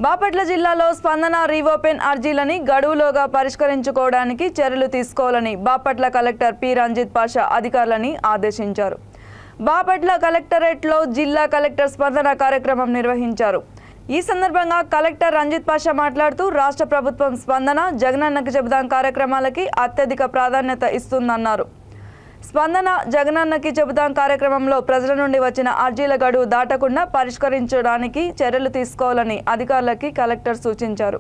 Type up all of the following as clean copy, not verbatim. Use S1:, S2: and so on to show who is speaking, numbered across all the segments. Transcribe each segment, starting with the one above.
S1: బాపట్ల జిల్లాలో స్పందన రీఓపెన్ అర్జీలని గడువులోగా పరిష్కరించుకోవడానికి చర్యలు తీసుకోవాలని బాపట్ల కలెక్టర్ పి రంజిత్ పాషా అధికారులని ఆదేశించారు. బాపట్ల కలెక్టరేట్లో జిల్లా కలెక్టర్ స్పందన కార్యక్రమం నిర్వహించారు. ఈ సందర్భంగా కలెక్టర్ రంజిత్ పాషా మాట్లాడుతూ రాష్ట్ర ప్రభుత్వం స్పందన జగనన్నకి చెబుదాం కార్యక్రమాలకి అత్యధిక ప్రాధాన్యత ఇస్తుందన్నారు. స్పందన జగనన్నకి చెబుదాం కార్యక్రమంలో ప్రజల నుండి వచ్చిన అర్జీల గడువు దాటకుండా పరిష్కరించడానికి చర్యలు తీసుకోవాలని అధికారులకి కలెక్టర్ సూచించారు.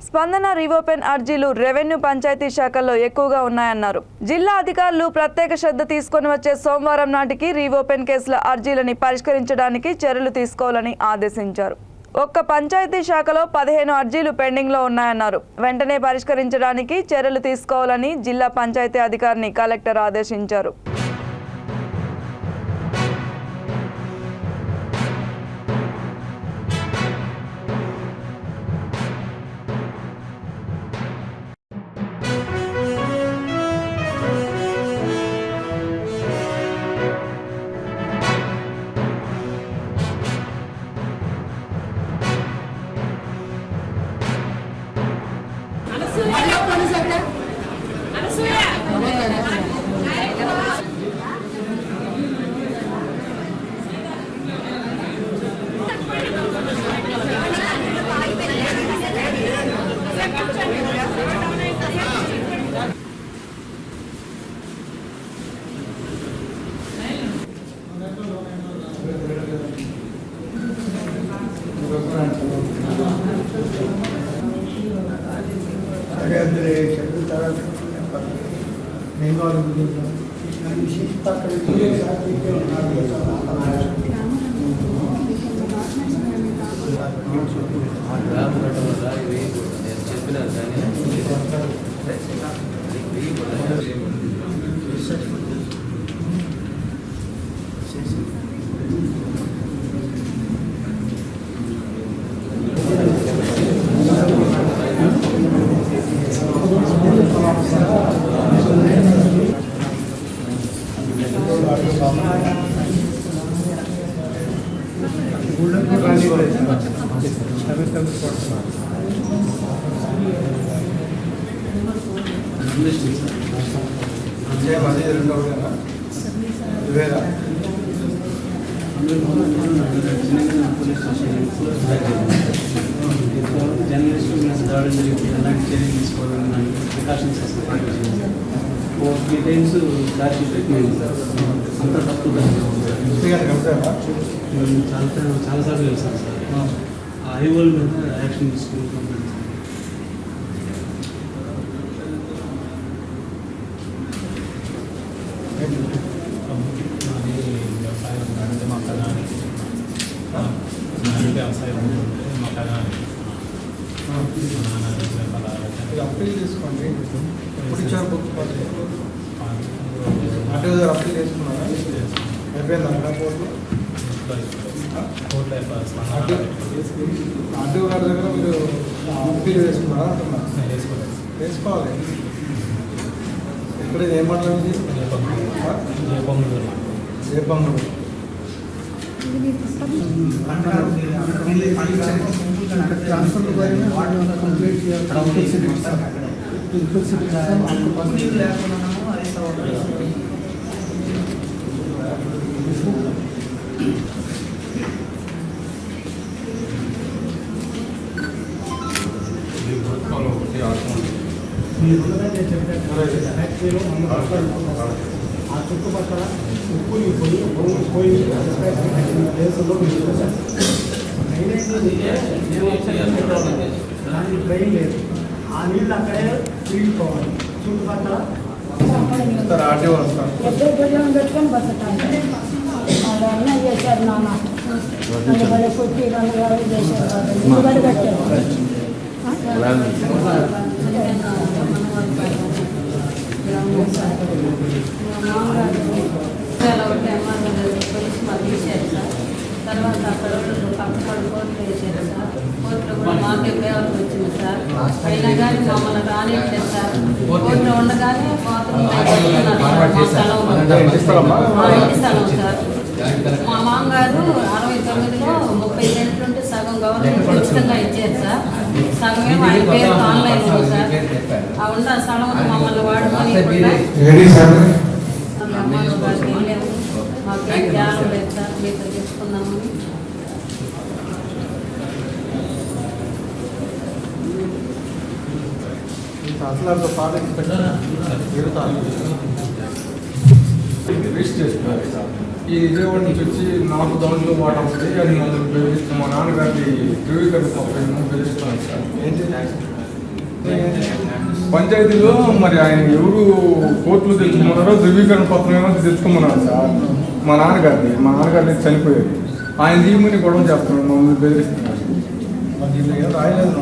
S1: స్పందన రీఓపెన్ అర్జీలు రెవెన్యూ పంచాయతీ శాఖల్లో ఎక్కువగా ఉన్నాయన్నారు. జిల్లా అధికారులు ప్రత్యేక శ్రద్ధ తీసుకొని వచ్చే సోమవారం నాటికి రీఓపెన్ కేసుల అర్జీలని పరిష్కరించడానికి చర్యలు తీసుకోవాలని ఆదేశించారు. ఒక్క పంచాయతీ శాఖలో 15 అర్జీలు పెండింగ్లో ఉన్నాయన్నారు. వెంటనే పరిష్కరించడానికి చర్యలు తీసుకోవాలని జిల్లా పంచాయతీ అధికారిని కలెక్టర్ ఆదేశించారు.
S2: చాలా సార్లు చేస్తాను సార్. ఐఓల్ మీద యాక్షన్ తీసుకుంటాం. వ్యవసాయం
S3: అప్పీల్ చేసుకోండి. ఎప్పుడు ఇచ్చారు బుక్స్ అటు అప్పీల్ చేసుకున్నారా? అయిపోయింది అక్కడ కోర్టులో ఆర్టీఓ గారి దగ్గర మీరు అప్పీల్ వేసుకున్నారా అంటున్నారు? వేసుకోవాలి. ఇక్కడ ఏం మాట్లాడింది? ఏ పంగులు ఆ చుట్టుపక్కల ఉప్పుని పోయి దేశంలో దానికి ట్రైన్ లేదు. ఆ నీళ్ళు అక్కడే తీసుకోవాలి. చుట్టుపక్కల ఆర్టీఓ వస్తారు పెట్టుకొని బతుకుతాను. అన్నీ చేశారు నాన్న. అందుబడి పుట్టి రంగులు చేశారు. బడి కట్టారు.
S4: తర్వాత అక్కడ పక్కన కోర్టు వేసారు సార్. కోర్టులో కూడా మాకే పేపర్ వచ్చింది సార్. అయినా కానీ మమ్మల్ని రానిట్లేదు సార్. కోర్టులో ఉండగానే ఇంటి స్థలం సార్. మా మామగారు 69లో 30 సెంట్లు ఉంటే సగం గవర్నమెంట్ ఉచితంగా ఇచ్చారు సార్. సగమే ఆయన పేరు ఆన్లైన్ ఉంది సార్. ఆ ఉన్న స్థలం మమ్మల్ని వాడుకొని కూడా అమ్మాయి గారికి వెళ్ళాము. మాకేం జ్ఞానం లేదు సార్, మీతో తెచ్చుకున్నామని.
S3: అసలు పాట
S5: రిజిస్టర్ చేసుకున్నారు సార్. ఈ విజయవాడ నుంచి వచ్చి నాకు దాంట్లో వాటర్ ఉంది, అది నన్ను బెదిరిస్తాం. మా నాన్నగారి ధృవీకరణ పత్రం బెదిరిస్తున్నాను సార్. పంచాయతీలో మరి ఆయన ఎవరు కోర్టులో తెచ్చుకున్నారో ధృవీకరణ పత్రం ఏమో తెచ్చుకోమన్నారు సార్. మా నాన్నగారిని చనిపోయేది ఆయన దీమని గొడవ చేస్తున్నాడు, మమ్మల్ని బెదిరిస్తున్నారు.
S3: రాయలేదు